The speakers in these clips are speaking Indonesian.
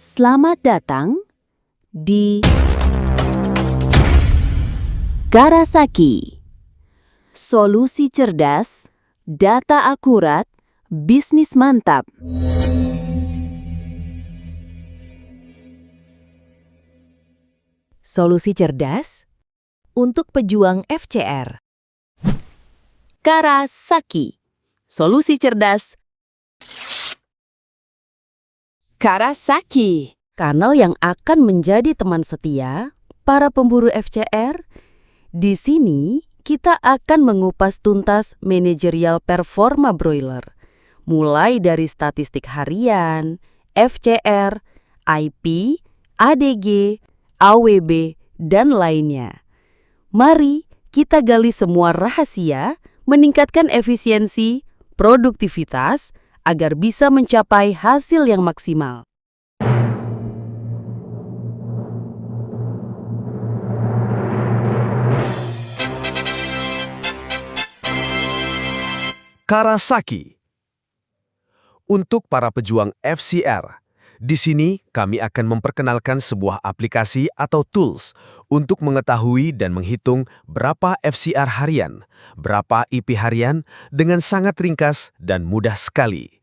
Selamat datang di Karasaki. Solusi cerdas, data akurat, bisnis mantap. Solusi cerdas untuk pejuang FCR. Karasaki. Solusi cerdas. Karasaki. Kanal yang akan menjadi teman setia para pemburu FCR. Di sini kita akan mengupas tuntas manajerial performa broiler, mulai dari statistik harian, FCR, IP, ADG, AWB, dan lainnya. Mari kita gali semua rahasia, meningkatkan efisiensi, produktivitas, agar bisa mencapai hasil yang maksimal. Karasaki. Untuk para pejuang FCR, di sini kami akan memperkenalkan sebuah aplikasi atau tools untuk mengetahui dan menghitung berapa FCR harian, berapa IP harian dengan sangat ringkas dan mudah sekali.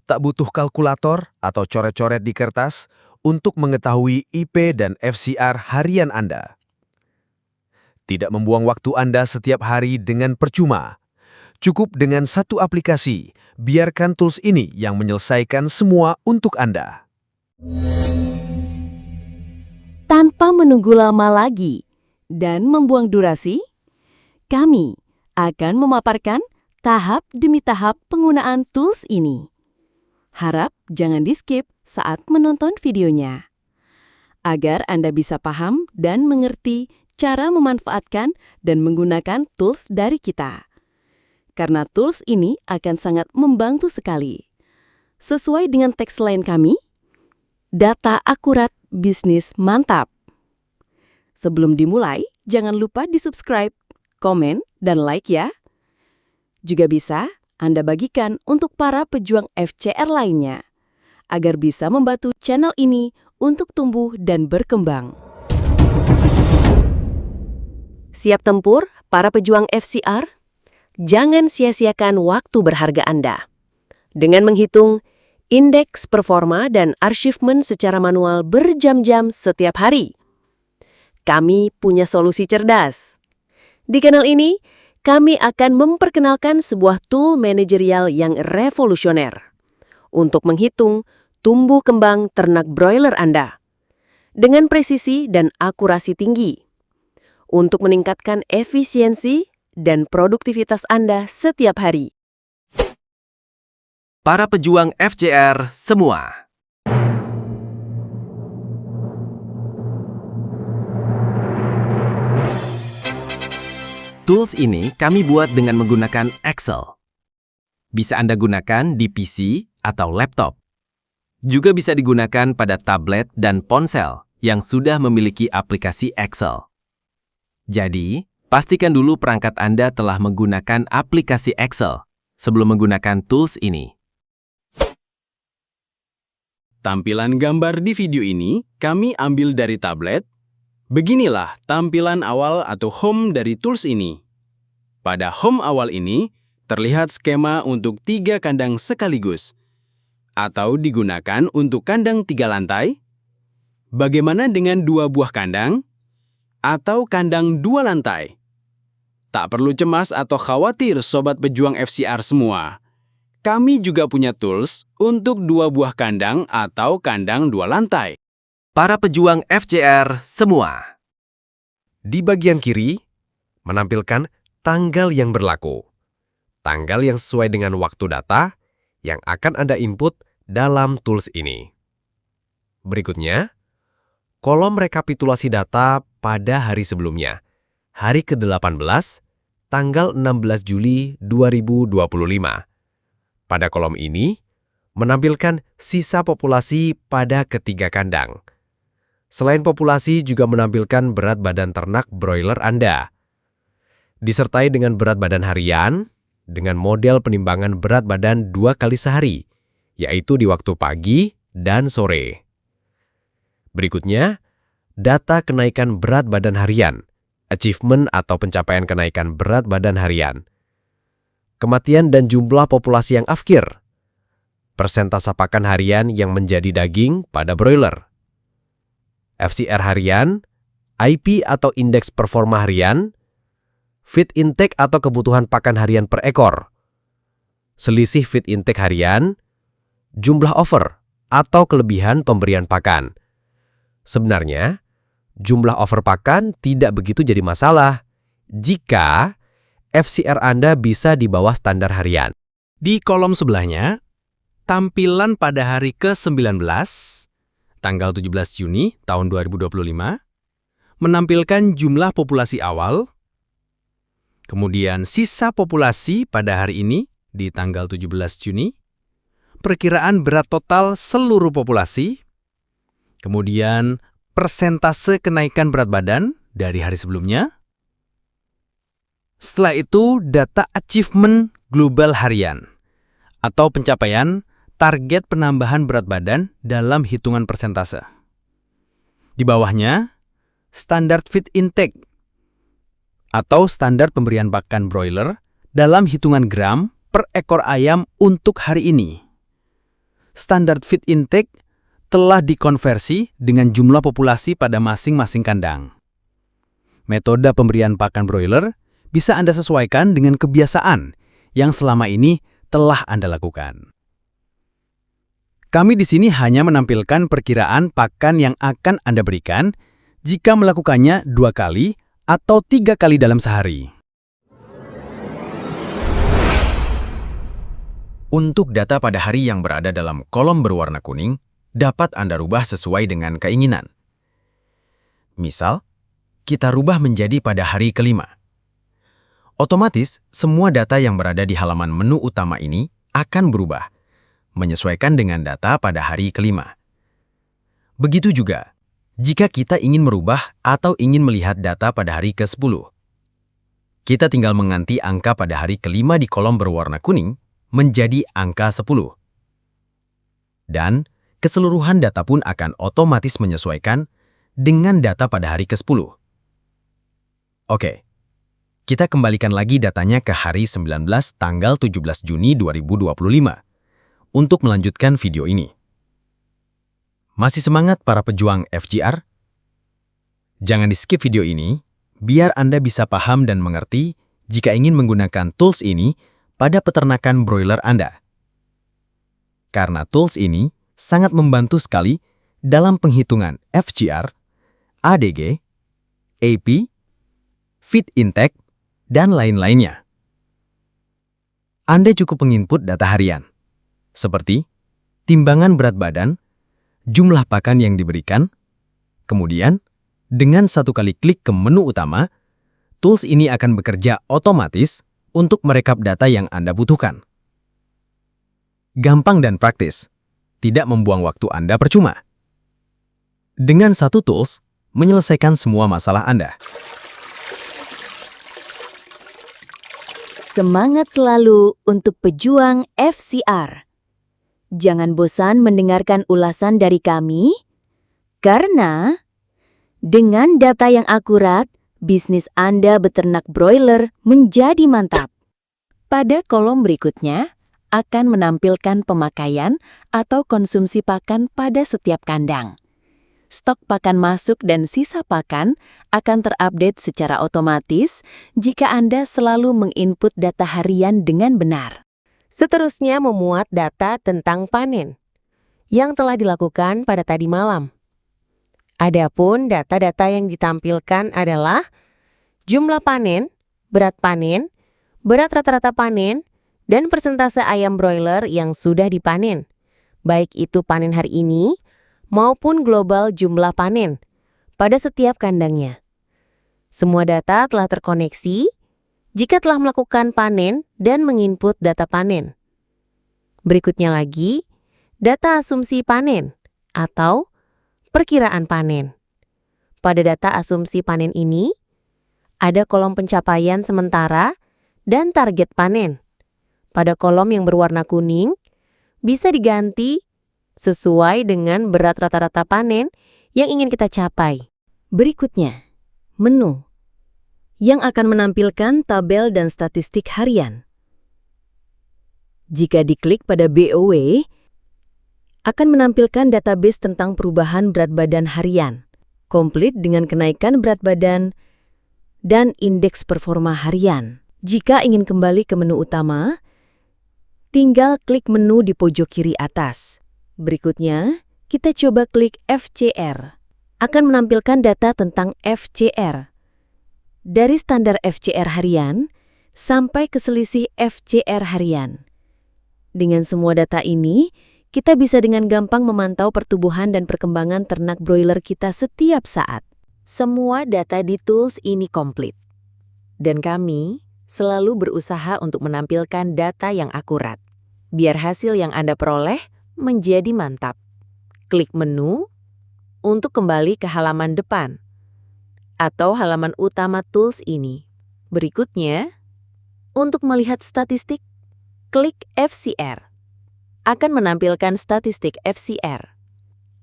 Tak butuh kalkulator atau coret-coret di kertas untuk mengetahui IP dan FCR harian Anda. Tidak membuang waktu Anda setiap hari dengan percuma. Cukup dengan satu aplikasi, biarkan tools ini yang menyelesaikan semua untuk Anda. Tanpa menunggu lama lagi dan membuang durasi, kami akan memaparkan tahap demi tahap penggunaan tools ini. Harap jangan di-skip saat menonton videonya, agar Anda bisa paham dan mengerti cara memanfaatkan dan menggunakan tools dari kita. Karena tools ini akan sangat membantu sekali. Sesuai dengan tagline kami, data akurat, bisnis mantap. Sebelum dimulai, jangan lupa di-subscribe, komen, dan like ya. Juga bisa Anda bagikan untuk para pejuang FCR lainnya, agar bisa membantu channel ini untuk tumbuh dan berkembang. Siap tempur, para pejuang FCR? Jangan sia-siakan waktu berharga Anda. Dengan menghitung indeks performa dan achievement secara manual berjam-jam setiap hari, kami punya solusi cerdas. Di kanal ini, kami akan memperkenalkan sebuah tool manajerial yang revolusioner untuk menghitung tumbuh kembang ternak broiler Anda dengan presisi dan akurasi tinggi untuk meningkatkan efisiensi dan produktivitas Anda setiap hari. Para pejuang FCR semua. Tools ini kami buat dengan menggunakan Excel. Bisa Anda gunakan di PC atau laptop. Juga bisa digunakan pada tablet dan ponsel yang sudah memiliki aplikasi Excel. Jadi, pastikan dulu perangkat Anda telah menggunakan aplikasi Excel sebelum menggunakan tools ini. Tampilan gambar di video ini kami ambil dari tablet. Beginilah tampilan awal atau home dari tools ini. Pada home awal ini, terlihat skema untuk 3 kandang sekaligus, atau digunakan untuk kandang 3 lantai. Bagaimana dengan 2 buah kandang, atau kandang 2 lantai? Tak perlu cemas atau khawatir Sobat Pejuang FCR semua. Kami juga punya tools untuk 2 buah kandang atau kandang 2 lantai. Para pejuang FCR semua. Di bagian kiri, menampilkan tanggal yang berlaku. Tanggal yang sesuai dengan waktu data yang akan Anda input dalam tools ini. Berikutnya, kolom rekapitulasi data pada hari sebelumnya. Hari ke-18, tanggal 16 Juli 2025. Pada kolom ini, menampilkan sisa populasi pada ketiga kandang. Selain populasi juga menampilkan berat badan ternak broiler Anda. Disertai dengan berat badan harian, dengan model penimbangan berat badan 2 kali sehari, yaitu di waktu pagi dan sore. Berikutnya, data kenaikan berat badan harian, achievement atau pencapaian kenaikan berat badan harian. Kematian dan jumlah populasi yang afkir. Persentase pakan harian yang menjadi daging pada broiler. FCR harian, IP atau indeks performa harian, feed intake atau kebutuhan pakan harian per ekor, selisih feed intake harian, jumlah over atau kelebihan pemberian pakan. Sebenarnya, jumlah over pakan tidak begitu jadi masalah jika FCR Anda bisa di bawah standar harian. Di kolom sebelahnya, tampilan pada hari ke-19, tanggal 17 Juni tahun 2025, menampilkan jumlah populasi awal, kemudian sisa populasi pada hari ini di tanggal 17 Juni, perkiraan berat total seluruh populasi, kemudian persentase kenaikan berat badan dari hari sebelumnya. Setelah itu, data achievement global harian atau pencapaian target penambahan berat badan dalam hitungan persentase. Di bawahnya, standar feed intake atau standar pemberian pakan broiler dalam hitungan gram per ekor ayam untuk hari ini. Standar feed intake telah dikonversi dengan jumlah populasi pada masing-masing kandang. Metode pemberian pakan broiler bisa Anda sesuaikan dengan kebiasaan yang selama ini telah Anda lakukan. Kami di sini hanya menampilkan perkiraan pakan yang akan Anda berikan jika melakukannya 2 kali atau 3 kali dalam sehari. Untuk data pada hari yang berada dalam kolom berwarna kuning, dapat Anda rubah sesuai dengan keinginan. Misal, kita rubah menjadi pada hari kelima. Otomatis, semua data yang berada di halaman menu utama ini akan berubah, menyesuaikan dengan data pada hari kelima. Begitu juga, jika kita ingin merubah atau ingin melihat data pada hari ke-10. Kita tinggal mengganti angka pada hari kelima di kolom berwarna kuning menjadi angka 10. Dan keseluruhan data pun akan otomatis menyesuaikan dengan data pada hari ke-10. Oke. Kita kembalikan lagi datanya ke hari 19 tanggal 17 Juni 2025 untuk melanjutkan video ini. Masih semangat para pejuang FGR? Jangan di-skip video ini, biar Anda bisa paham dan mengerti jika ingin menggunakan tools ini pada peternakan broiler Anda. Karena tools ini sangat membantu sekali dalam penghitungan FGR, ADG, AP, feed intake, dan lain-lainnya. Anda cukup menginput data harian, seperti timbangan berat badan, jumlah pakan yang diberikan, kemudian dengan 1 kali klik ke menu utama, tools ini akan bekerja otomatis untuk merekap data yang Anda butuhkan. Gampang dan praktis, tidak membuang waktu Anda percuma. Dengan satu tools, menyelesaikan semua masalah Anda. Semangat selalu untuk pejuang FCR. Jangan bosan mendengarkan ulasan dari kami, karena dengan data yang akurat, bisnis Anda beternak broiler menjadi mantap. Pada kolom berikutnya akan menampilkan pemakaian atau konsumsi pakan pada setiap kandang. Stok pakan masuk dan sisa pakan akan terupdate secara otomatis jika Anda selalu menginput data harian dengan benar. Seterusnya memuat data tentang panen yang telah dilakukan pada tadi malam. Adapun data-data yang ditampilkan adalah jumlah panen, berat rata-rata panen, dan persentase ayam broiler yang sudah dipanen, baik itu panen hari ini maupun global jumlah panen pada setiap kandangnya. Semua data telah terkoneksi jika telah melakukan panen dan menginput data panen. Berikutnya lagi, data asumsi panen atau perkiraan panen. Pada data asumsi panen ini, ada kolom pencapaian sementara dan target panen pada kolom yang berwarna kuning bisa diganti sesuai dengan berat rata-rata panen yang ingin kita capai. Berikutnya, menu yang akan menampilkan tabel dan statistik harian. Jika diklik pada BOW, akan menampilkan database tentang perubahan berat badan harian, komplit dengan kenaikan berat badan dan indeks performa harian. Jika ingin kembali ke menu utama, tinggal klik menu di pojok kiri atas. Berikutnya, kita coba klik FCR. Akan menampilkan data tentang FCR. Dari standar FCR harian sampai ke selisih FCR harian. Dengan semua data ini, kita bisa dengan gampang memantau pertumbuhan dan perkembangan ternak broiler kita setiap saat. Semua data di tools ini komplit. Dan kami selalu berusaha untuk menampilkan data yang akurat, biar hasil yang Anda peroleh menjadi mantap. Klik menu untuk kembali ke halaman depan atau halaman utama tools ini. Berikutnya, untuk melihat statistik, klik FCR. Akan menampilkan statistik FCR.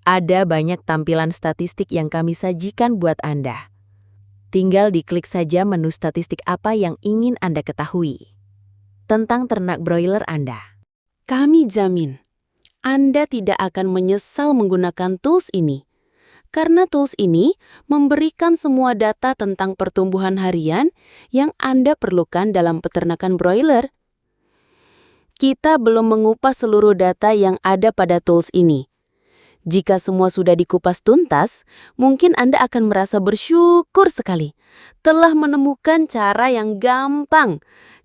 Ada banyak tampilan statistik yang kami sajikan buat Anda. Tinggal diklik saja menu statistik apa yang ingin Anda ketahui tentang ternak broiler Anda. Kami jamin, Anda tidak akan menyesal menggunakan tools ini, karena tools ini memberikan semua data tentang pertumbuhan harian yang Anda perlukan dalam peternakan broiler. Kita belum mengupas seluruh data yang ada pada tools ini. Jika semua sudah dikupas tuntas, mungkin Anda akan merasa bersyukur sekali telah menemukan cara yang gampang,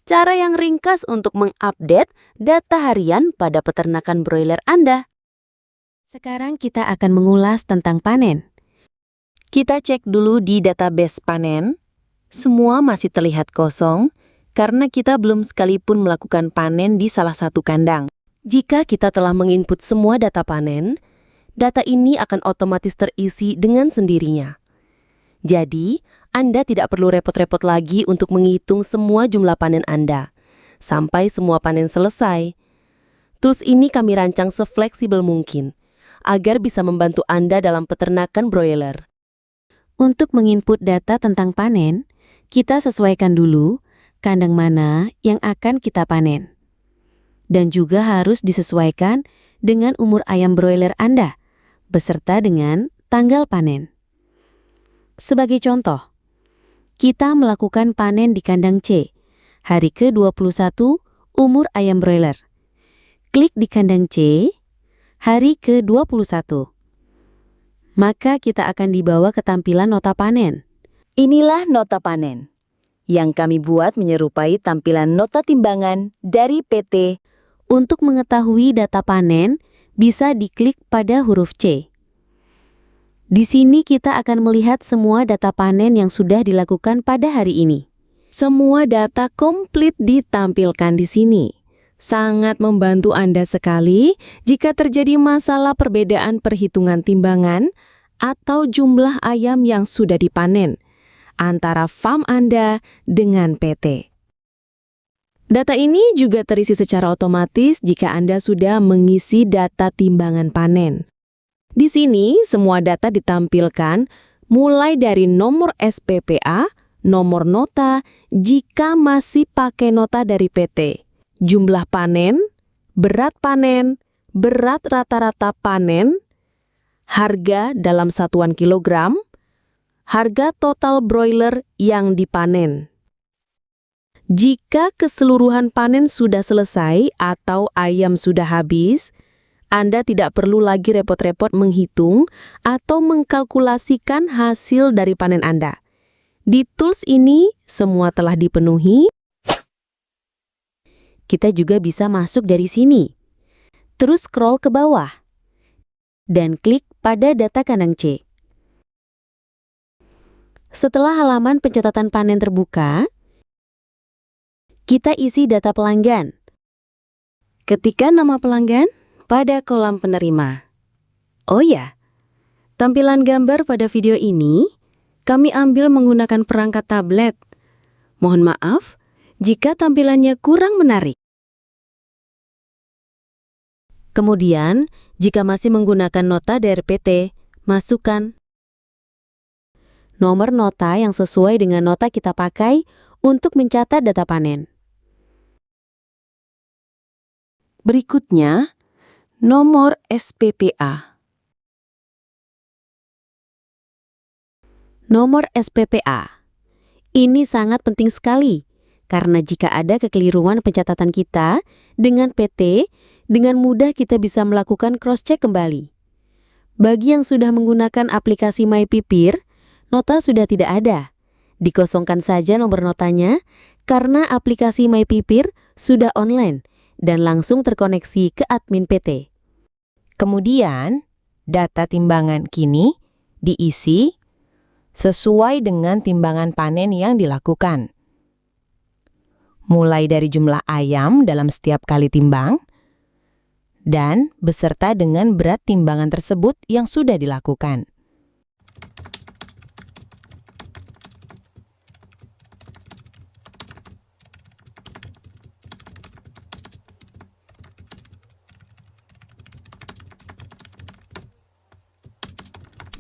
cara yang ringkas untuk mengupdate data harian pada peternakan broiler Anda. Sekarang kita akan mengulas tentang panen. Kita cek dulu di database panen. Semua masih terlihat kosong karena kita belum sekalipun melakukan panen di salah satu kandang. Jika kita telah menginput semua data panen, data ini akan otomatis terisi dengan sendirinya. Jadi, Anda tidak perlu repot-repot lagi untuk menghitung semua jumlah panen Anda, sampai semua panen selesai. Tools ini kami rancang sefleksibel mungkin, agar bisa membantu Anda dalam peternakan broiler. Untuk menginput data tentang panen, kita sesuaikan dulu kandang mana yang akan kita panen. Dan juga harus disesuaikan dengan umur ayam broiler Anda, beserta dengan tanggal panen. Sebagai contoh, kita melakukan panen di kandang C, hari ke-21 umur ayam broiler. Klik di kandang C, hari ke-21. Maka kita akan dibawa ke tampilan nota panen. Inilah nota panen yang kami buat menyerupai tampilan nota timbangan dari PT. Untuk mengetahui data panen, bisa diklik pada huruf C. Di sini kita akan melihat semua data panen yang sudah dilakukan pada hari ini. Semua data komplit ditampilkan di sini. Sangat membantu Anda sekali jika terjadi masalah perbedaan perhitungan timbangan atau jumlah ayam yang sudah dipanen antara farm Anda dengan PT. Data ini juga terisi secara otomatis jika Anda sudah mengisi data timbangan panen. Di sini, semua data ditampilkan mulai dari nomor SPPA, nomor nota jika masih pakai nota dari PT, jumlah panen, berat rata-rata panen, harga dalam satuan kilogram, harga total broiler yang dipanen. Jika keseluruhan panen sudah selesai atau ayam sudah habis, Anda tidak perlu lagi repot-repot menghitung atau mengkalkulasikan hasil dari panen Anda. Di tools ini, semua telah dipenuhi. Kita juga bisa masuk dari sini. Terus scroll ke bawah. Dan klik pada data kandang C. Setelah halaman pencatatan panen terbuka, kita isi data pelanggan. Ketikkan nama pelanggan pada kolom penerima. Oh ya, tampilan gambar pada video ini kami ambil menggunakan perangkat tablet. Mohon maaf jika tampilannya kurang menarik. Kemudian, jika masih menggunakan nota DRPT, masukkan nomor nota yang sesuai dengan nota kita pakai untuk mencatat data panen. Berikutnya, nomor SPPA. Nomor SPPA. Ini sangat penting sekali, karena jika ada kekeliruan pencatatan kita dengan PT, dengan mudah kita bisa melakukan cross-check kembali. Bagi yang sudah menggunakan aplikasi MyPipir, nota sudah tidak ada. Dikosongkan saja nomor notanya, karena aplikasi MyPipir sudah online dan langsung terkoneksi ke admin PT. Kemudian, data timbangan kini diisi sesuai dengan timbangan panen yang dilakukan. Mulai dari jumlah ayam dalam setiap kali timbang, dan beserta dengan berat timbangan tersebut yang sudah dilakukan.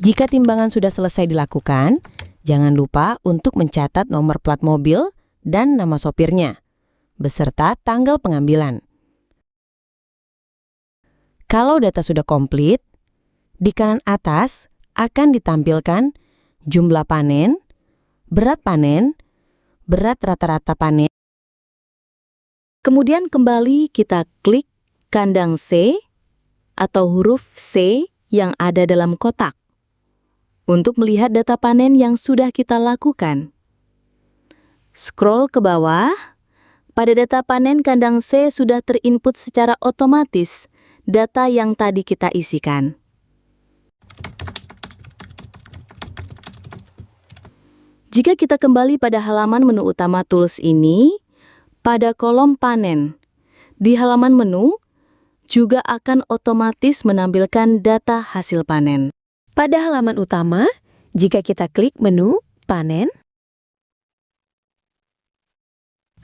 Jika timbangan sudah selesai dilakukan, jangan lupa untuk mencatat nomor plat mobil dan nama sopirnya, beserta tanggal pengambilan. Kalau data sudah komplit, di kanan atas akan ditampilkan jumlah panen, berat rata-rata panen. Kemudian kembali kita klik kandang C atau huruf C yang ada dalam kotak untuk melihat data panen yang sudah kita lakukan. Scroll ke bawah, pada data panen kandang C sudah terinput secara otomatis data yang tadi kita isikan. Jika kita kembali pada halaman menu utama tools ini, pada kolom panen, di halaman menu juga akan otomatis menampilkan data hasil panen. Pada halaman utama, jika kita klik menu panen,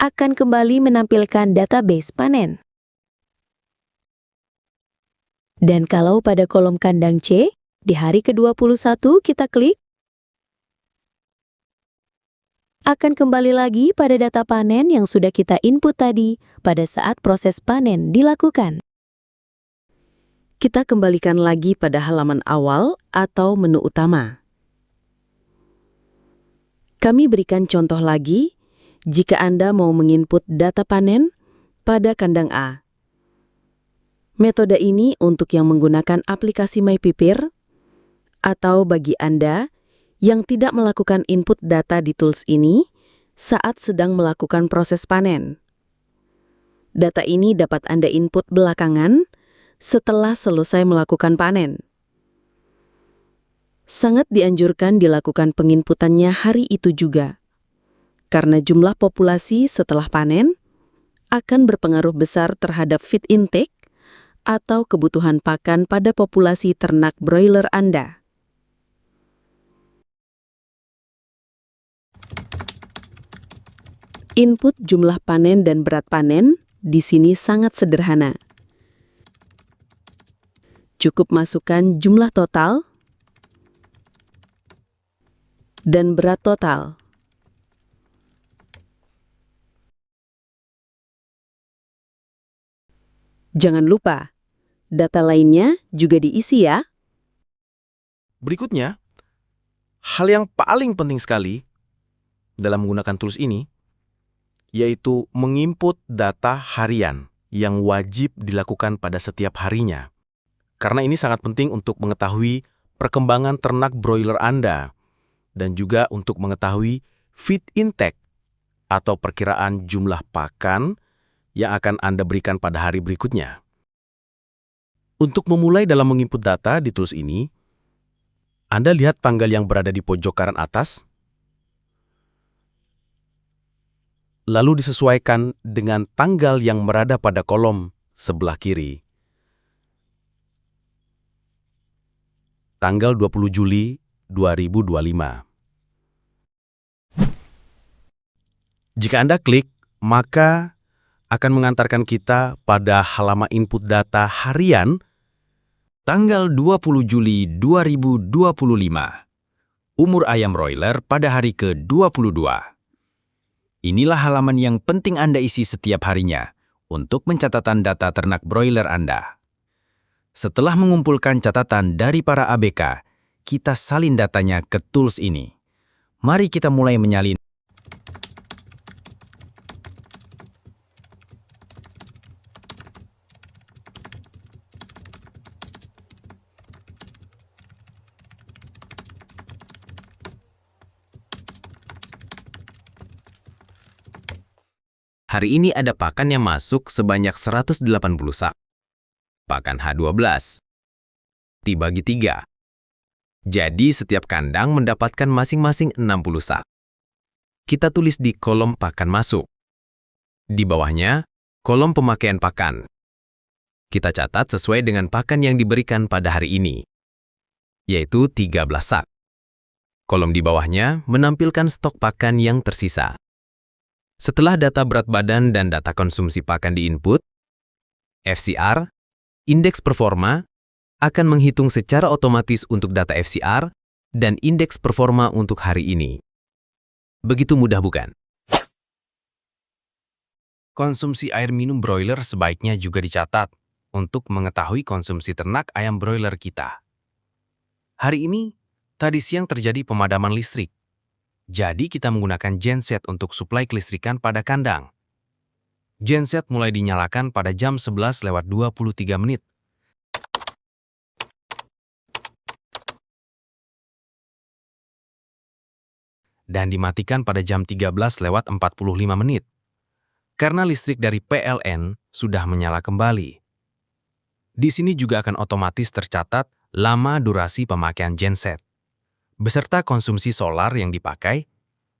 akan kembali menampilkan database panen. Dan kalau pada kolom kandang C, di hari ke-21 kita klik, akan kembali lagi pada data panen yang sudah kita input tadi pada saat proses panen dilakukan. Kita kembalikan lagi pada halaman awal atau menu utama. Kami berikan contoh lagi jika Anda mau menginput data panen pada kandang A. Metode ini untuk yang menggunakan aplikasi MyPipir atau bagi Anda yang tidak melakukan input data di tools ini saat sedang melakukan proses panen. Data ini dapat Anda input belakangan setelah selesai melakukan panen. Sangat dianjurkan dilakukan penginputannya hari itu juga, karena jumlah populasi setelah panen akan berpengaruh besar terhadap feed intake atau kebutuhan pakan pada populasi ternak broiler Anda. Input jumlah panen dan berat panen di sini sangat sederhana. Cukup masukkan jumlah total dan berat total. Jangan lupa, data lainnya juga diisi ya. Berikutnya, hal yang paling penting sekali dalam menggunakan tools ini, yaitu menginput data harian yang wajib dilakukan pada setiap harinya. Karena ini sangat penting untuk mengetahui perkembangan ternak broiler Anda, dan juga untuk mengetahui feed intake atau perkiraan jumlah pakan yang akan Anda berikan pada hari berikutnya. Untuk memulai dalam menginput data di tools ini, Anda lihat tanggal yang berada di pojok kanan atas, lalu disesuaikan dengan tanggal yang berada pada kolom sebelah kiri. Tanggal 20 Juli 2025. Jika Anda klik, maka akan mengantarkan kita pada halaman input data harian Tanggal 20 Juli 2025. Umur ayam broiler pada hari ke-22. Inilah halaman yang penting Anda isi setiap harinya untuk pencatatan data ternak broiler Anda. Setelah mengumpulkan catatan dari para ABK, kita salin datanya ke tools ini. Mari kita mulai menyalin. Hari ini ada pakan yang masuk sebanyak 180 sak. Pakan H12. Dibagi 3. Jadi setiap kandang mendapatkan masing-masing 60 sak. Kita tulis di kolom pakan masuk. Di bawahnya, kolom pemakaian pakan. Kita catat sesuai dengan pakan yang diberikan pada hari ini, yaitu 13 sak. Kolom di bawahnya menampilkan stok pakan yang tersisa. Setelah data berat badan dan data konsumsi pakan diinput, FCR, indeks performa, akan menghitung secara otomatis untuk data FCR dan indeks performa untuk hari ini. Begitu mudah bukan? Konsumsi air minum broiler sebaiknya juga dicatat untuk mengetahui konsumsi ternak ayam broiler kita. Hari ini, tadi siang terjadi pemadaman listrik. Jadi kita menggunakan genset untuk suplai kelistrikan pada kandang. Genset mulai dinyalakan pada jam 11:23 menit. Dan dimatikan pada jam 13:45 menit. Karena listrik dari PLN sudah menyala kembali. Di sini juga akan otomatis tercatat lama durasi pemakaian genset, beserta konsumsi solar yang dipakai,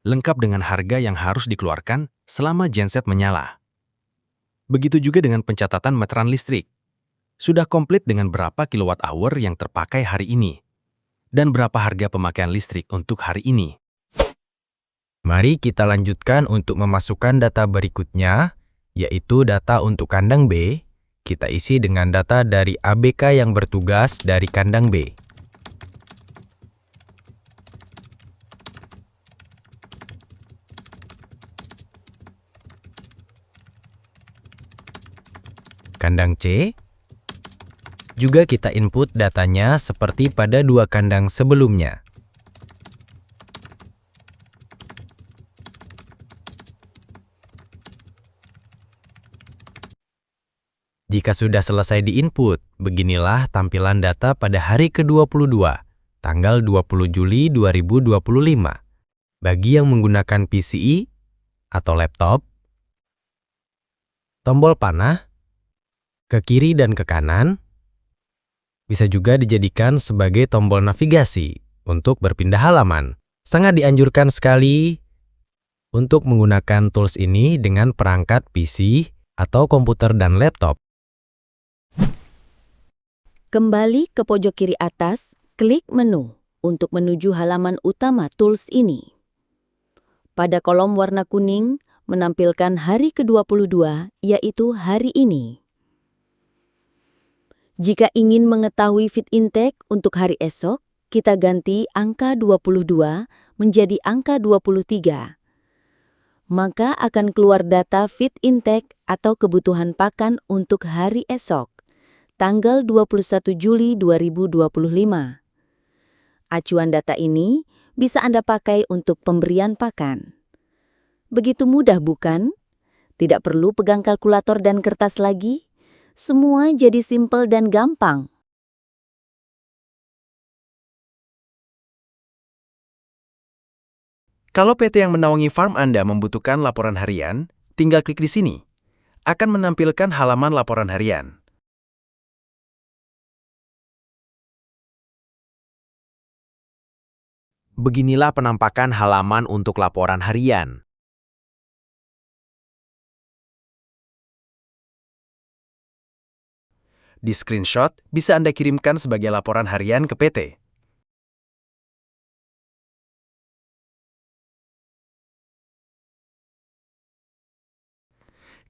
lengkap dengan harga yang harus dikeluarkan selama genset menyala. Begitu juga dengan pencatatan meteran listrik. Sudah komplit dengan berapa kilowatt hour yang terpakai hari ini, dan berapa harga pemakaian listrik untuk hari ini. Mari kita lanjutkan untuk memasukkan data berikutnya, yaitu data untuk kandang B. Kita isi dengan data dari ABK yang bertugas dari kandang B. Kandang C, juga kita input datanya seperti pada dua kandang sebelumnya. Jika sudah selesai diinput, beginilah tampilan data pada hari ke-22, tanggal 20 Juli 2025. Bagi yang menggunakan PCI atau laptop, tombol panah ke kiri dan ke kanan bisa juga dijadikan sebagai tombol navigasi untuk berpindah halaman. Sangat dianjurkan sekali untuk menggunakan tools ini dengan perangkat PC atau komputer dan laptop. Kembali ke pojok kiri atas, klik menu untuk menuju halaman utama tools ini. Pada kolom warna kuning, menampilkan hari ke-22, yaitu hari ini. Jika ingin mengetahui feed intake untuk hari esok, kita ganti angka 22 menjadi angka 23. Maka akan keluar data feed intake atau kebutuhan pakan untuk hari esok, tanggal 21 Juli 2025. Acuan data ini bisa Anda pakai untuk pemberian pakan. Begitu mudah bukan? Tidak perlu pegang kalkulator dan kertas lagi. Semua jadi simpel dan gampang. Kalau PT yang menaungi farm Anda membutuhkan laporan harian, tinggal klik di sini. Akan menampilkan halaman laporan harian. Beginilah penampakan halaman untuk laporan harian. Di screenshot bisa Anda kirimkan sebagai laporan harian ke PT.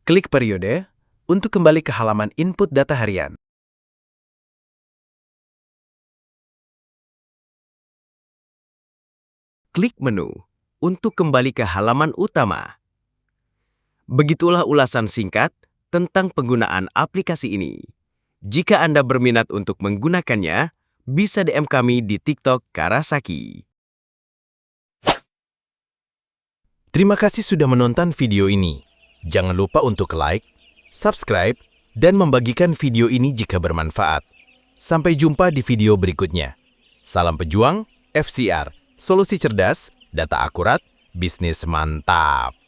Klik periode untuk kembali ke halaman input data harian. Klik menu untuk kembali ke halaman utama. Begitulah ulasan singkat tentang penggunaan aplikasi ini. Jika Anda berminat untuk menggunakannya, bisa DM kami di TikTok Karasaki. Terima kasih sudah menonton video ini. Jangan lupa untuk like, subscribe, dan membagikan video ini jika bermanfaat. Sampai jumpa di video berikutnya. Salam pejuang, FCR, solusi cerdas, data akurat, bisnis mantap.